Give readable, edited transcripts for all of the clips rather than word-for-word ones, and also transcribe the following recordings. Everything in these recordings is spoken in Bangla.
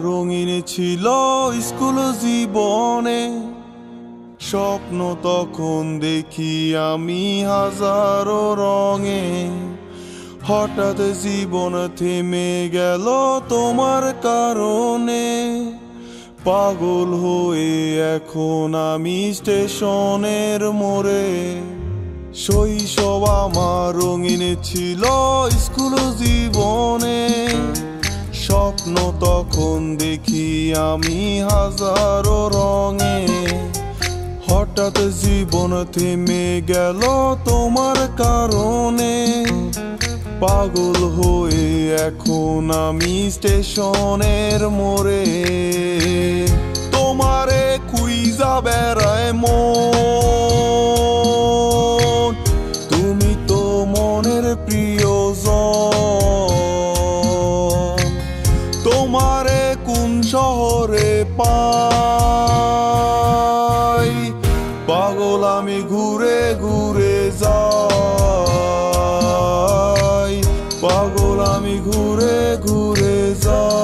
রঙিন ছিল স্কুল জীবনে, স্বপ্ন তখন দেখি আমি হাজারো রঙে। হঠাৎ জীবন থেমে গেল তোমার কারণে, পাগল হয়ে এখন আমি স্টেশনের মোড়ে। শৈশব আমার রঙিন ছিল স্কুল জীবনে, স্বপ্ন তখন দেখি আমি হাজারো রঙে। হঠাৎ জীবন থেমে গেল তোমার কারণে, পাগল হয়ে এখন আমি স্টেশনের মোড়ে। তোমারে খুঁজা বেড়ায় মন, তুমি তো মনের প্রিয়জন। তোমারে কোন শহরে পাই, পাগল আমি ঘুরে ঘুরে যাই, পাগল আমি ঘুরে ঘুরে যাই।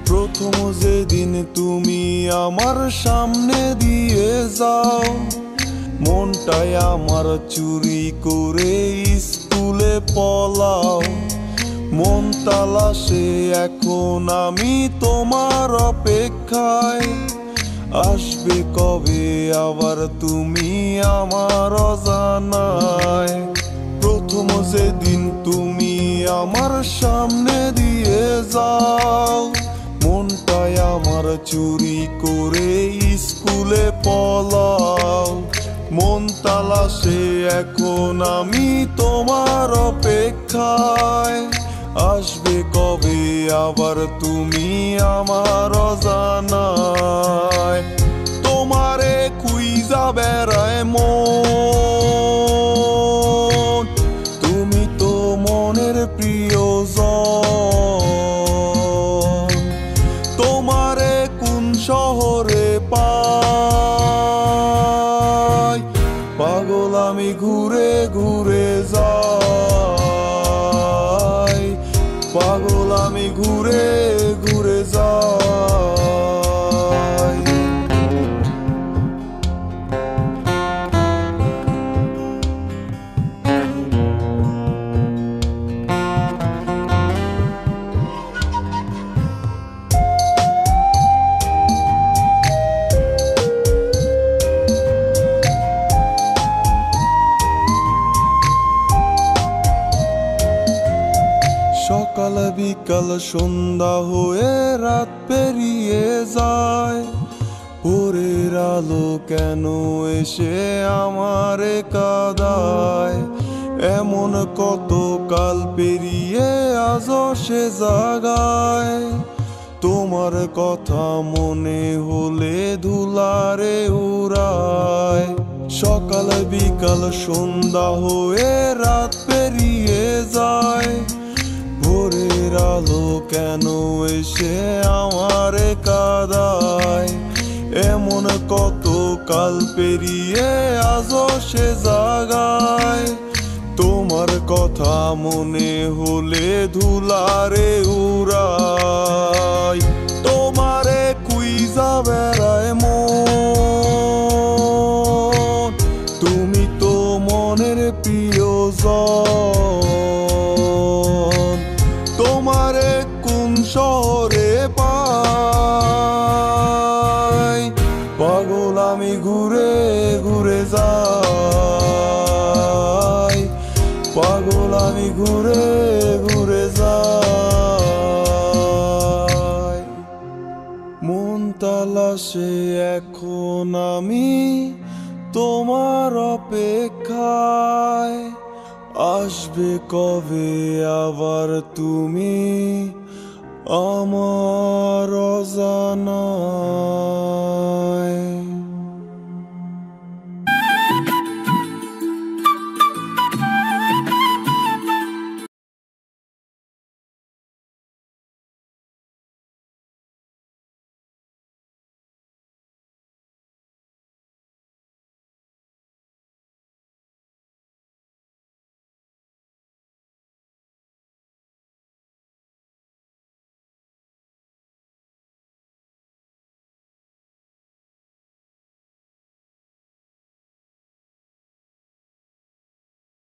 প্রথম যেদিন তুমি আমার সামনে দিয়ে যাও, মনটাই আমার চুরি করে স্কুলে পলাও। মন তালাশে এখন আমি তোমার অপেক্ষায়, আসবে কবে আবার তুমি আমার অজানায়। প্রথম যেদিন তুমি আমার সামনে দিয়ে যাও, মনটাই আমার চুরি করে স্কুলে পলাও। মন তালাশে এখন আমি তোমার অপেক্ষায়, আসবে কবে আবার তুমি আমার অজানায়। তোমারে খুঁজা বেড়ায় মন, তুমি তো মনের প্রিয়জন। তোমারে কোন শহরে পাই, পাগল আমি ঘুরে ঘুরে যাই, পাগল আমি ঘুরে ঘুরে যাই। সকাল বিকাল সন্ধ্যা হয়ে রাত পেরিয়ে যায়, ভোরের আলো কেন এসে আমারে কাঁদায়। এমন কত কাল পেরিয়ে আজও সে জাগায়, তোমার কথা মনে হলে ধুলারে উড়ায়। সকাল বিকাল সন্ধ্যা হয়ে রাত পেরিয়ে যায়, ভোরের আলো কেন এসে আমারে কাঁদায়। এমন কত কাল পেরিয়ে আজও সে জাগায়, তোমার কথা মনে হলে ধুলারে উড়ায়। তোমারে খুঁজা বেড়ায় মন, তুমি তো মনের প্রিয়জন। তোমারে কোন শহরে পাই, পাগল আমি ঘুরে ঘুরে যাই, পাগল আমি ঘুরে ঘুরে যাই। মন তালাশে এখন আমি তোমার অপেক্ষায়, আসবে কবে আবার তুমি আমার অজানা।